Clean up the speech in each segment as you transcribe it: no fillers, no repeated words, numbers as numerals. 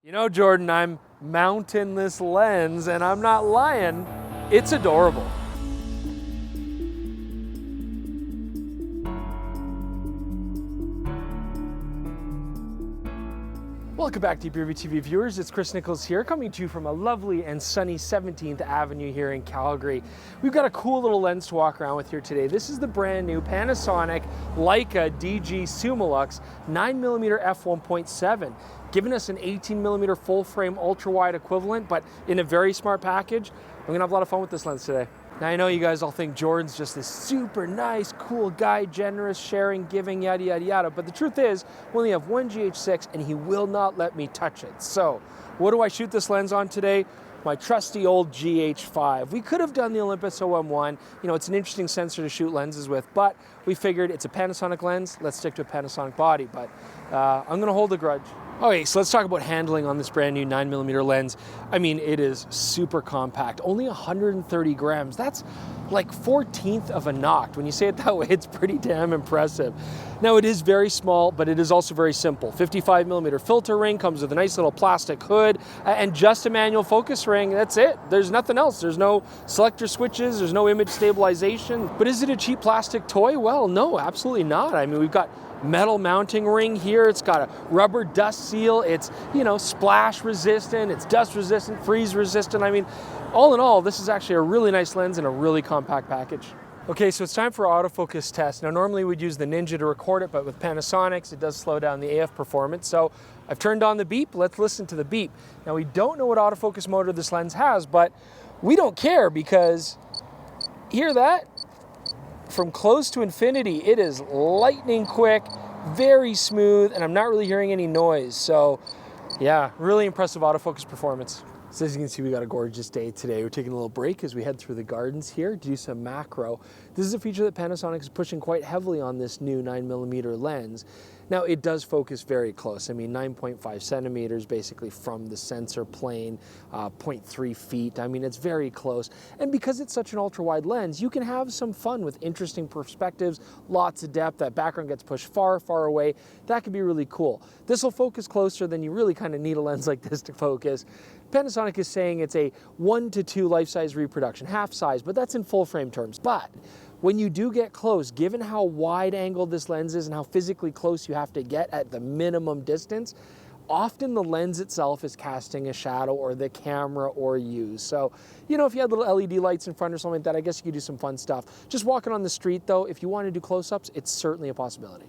You know, Jordan, I'm mounting this lens and I'm not lying, it's adorable. Welcome back, DPReview TV viewers. It's Chris Nichols here, coming to you from a lovely and sunny 17th Avenue here in Calgary. We've got a cool little lens to walk around with here today. This is the brand new Panasonic Leica DG Summilux 9mm F1.7, giving us an 18mm full frame ultra wide equivalent, but in a very smart package. We're gonna have a lot of fun with this lens today. Now, I know you guys all think Jordan's just this super nice, cool guy, generous, sharing, giving, yada, yada, yada. But the truth is, we only have one GH6 and he will not let me touch it. So what do I shoot this lens on today? My trusty old GH5. We could have done the Olympus OM1. You know, it's an interesting sensor to shoot lenses with, but we figured it's a Panasonic lens. Let's stick to a Panasonic body, but I'm gonna hold a grudge. Okay, so let's talk about handling on this brand new 9mm lens. I mean, it is super compact, only 130 grams. That's like 1/14 of a Noct. When you say it that way, it's pretty damn impressive. Now, it is very small, but it is also very simple. 55mm filter ring, comes with a nice little plastic hood, and just a manual focus ring, that's it. There's nothing else. There's no selector switches, there's no image stabilization. But is it a cheap plastic toy? Well, no, absolutely not. I mean, we've got metal mounting ring here. It's got a rubber dust seal. It's, you know, splash resistant, it's dust resistant, freeze resistant. I mean, all in all, this is actually a really nice lens in a really compact package. Okay, so it's time for autofocus test. Now, normally we'd use the Ninja to record it, but with Panasonic's, it does slow down the AF performance. So I've turned on the beep. Let's listen to the beep. Now, we don't know what autofocus motor this lens has, but we don't care because, hear that? From close to infinity, it is lightning quick, very smooth, and I'm not really hearing any noise. So yeah, really impressive autofocus performance. So as you can see, we got a gorgeous day today. We're taking a little break as we head through the gardens here to do some macro. This is a feature that Panasonic is pushing quite heavily on this new 9mm lens. Now, it does focus very close. I mean, 9.5 centimeters basically from the sensor plane, 0.3 feet. I mean, it's very close. And because it's such an ultra-wide lens, you can have some fun with interesting perspectives, lots of depth. That background gets pushed far, far away. That could be really cool. This will focus closer than you really kind of need a lens like this to focus. Panasonic is saying it's a 1:2 life-size reproduction, half size, but that's in full frame terms. But when you do get close, given how wide angled this lens is and how physically close you have to get at the minimum distance, often the lens itself is casting a shadow, or the camera or you. So, you know, if you had little LED lights in front or something like that, I guess you could do some fun stuff. Just walking on the street though, if you want to do close-ups, it's certainly a possibility.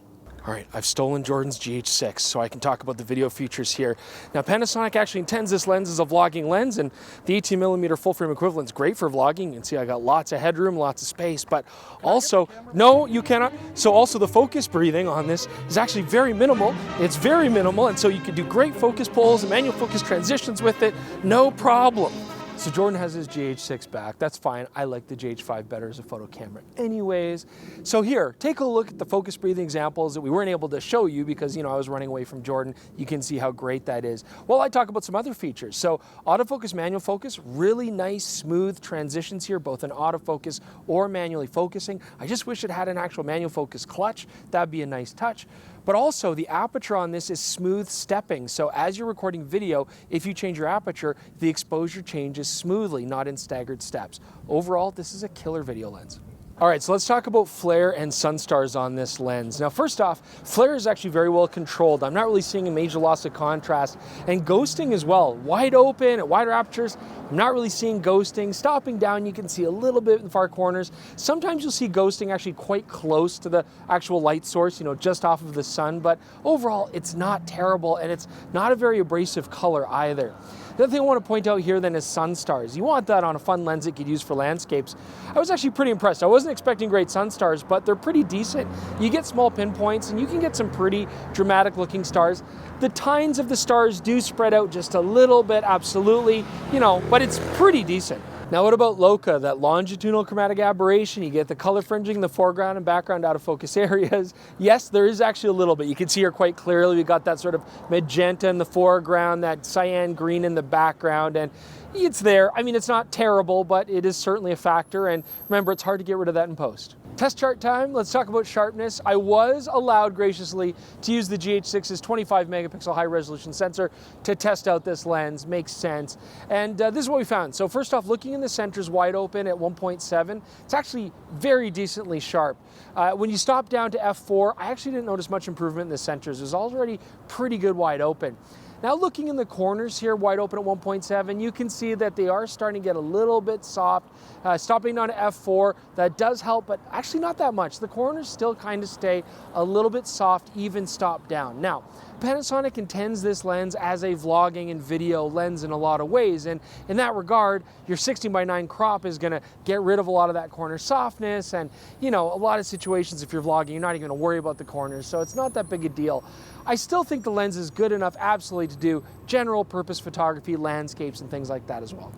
All right, I've stolen Jordan's GH6 so I can talk about the video features here. Now, Panasonic actually intends this lens as a vlogging lens, and the 18mm full frame equivalent is great for vlogging. You can see I got lots of headroom, lots of space, but also, no, you cannot. So also the focus breathing on this is actually very minimal. It's very minimal, and so you can do great focus pulls and manual focus transitions with it, no problem. So Jordan has his GH6 back. That's fine. I like the GH5 better as a photo camera anyways. So here, take a look at the focus breathing examples that we weren't able to show you because, you know, I was running away from Jordan. You can see how great that is. Well, I talk about some other features. So autofocus, manual focus, really nice, smooth transitions here, both in autofocus or manually focusing. I just wish it had an actual manual focus clutch. That'd be a nice touch. But also the aperture on this is smooth stepping. So as you're recording video, if you change your aperture, the exposure changes smoothly, not in staggered steps. Overall, this is a killer video lens. All right, so let's talk about flare and sunstars on this lens. Now, first off, flare is actually very well controlled. I'm not really seeing a major loss of contrast, and ghosting as well. Wide open at wider apertures, I'm not really seeing ghosting. Stopping down, you can see a little bit in the far corners. Sometimes you'll see ghosting actually quite close to the actual light source, you know, just off of the sun, but overall, it's not terrible, and it's not a very abrasive color either. The other thing I want to point out here then is sunstars. You want that on a fun lens that you could use for landscapes. I was actually pretty impressed. I wasn't expecting great sunstars, but they're pretty decent. You get small pinpoints and you can get some pretty dramatic looking stars. The tines of the stars do spread out just a little bit, absolutely, you know, but it's pretty decent. Now, what about Leica, that longitudinal chromatic aberration? You get the color fringing in the foreground and background out of focus areas. Yes, there is actually a little bit. You can see here quite clearly. We got that sort of magenta in the foreground, that cyan green in the background, and it's there. I mean, it's not terrible, but it is certainly a factor. And remember, it's hard to get rid of that in post. Test chart time, let's talk about sharpness. I was allowed graciously to use the GH6's 25 megapixel high resolution sensor to test out this lens, makes sense. And this is what we found. So first off, looking in the centers wide open at 1.7, it's actually very decently sharp. When you stop down to f4, I actually didn't notice much improvement in the centers. It was already pretty good wide open. Now looking in the corners here, wide open at 1.7, you can see that they are starting to get a little bit soft. Stopping down to f4, that does help, but actually not that much. The corners still kind of stay a little bit soft, even stop down. Now, Panasonic intends this lens as a vlogging and video lens in a lot of ways, and in that regard, your 16:9 crop is gonna get rid of a lot of that corner softness, and you know, a lot of situations if you're vlogging, you're not even gonna worry about the corners, so it's not that big a deal. I still think the lens is good enough absolutely to do general purpose photography, landscapes, and things like that as well.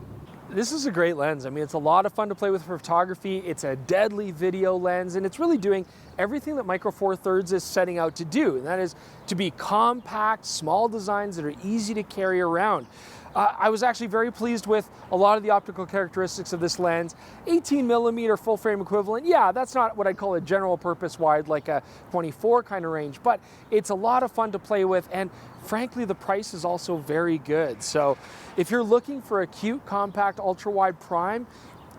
This is a great lens. I mean, it's a lot of fun to play with for photography. It's a deadly video lens, and it's really doing everything that Micro Four Thirds is setting out to do, and that is to be compact, small designs that are easy to carry around. I was actually very pleased with a lot of the optical characteristics of this lens. 18mm full frame equivalent, yeah, that's not what I'd call a general purpose wide, like a 24 kind of range, but it's a lot of fun to play with, and frankly, the price is also very good. So if you're looking for a cute, compact, ultra-wide prime,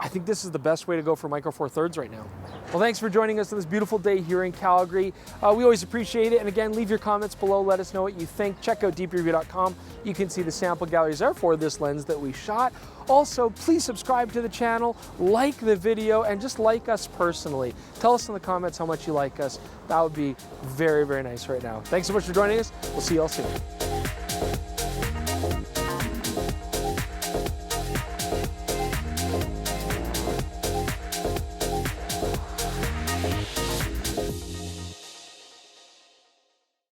I think this is the best way to go for Micro Four Thirds right now. Well, thanks for joining us on this beautiful day here in Calgary. We always appreciate it. And again, leave your comments below. Let us know what you think. Check out DPReview.com. You can see the sample galleries there for this lens that we shot. Also, please subscribe to the channel, like the video, and just like us personally. Tell us in the comments how much you like us. That would be very, very nice right now. Thanks so much for joining us. We'll see you all soon.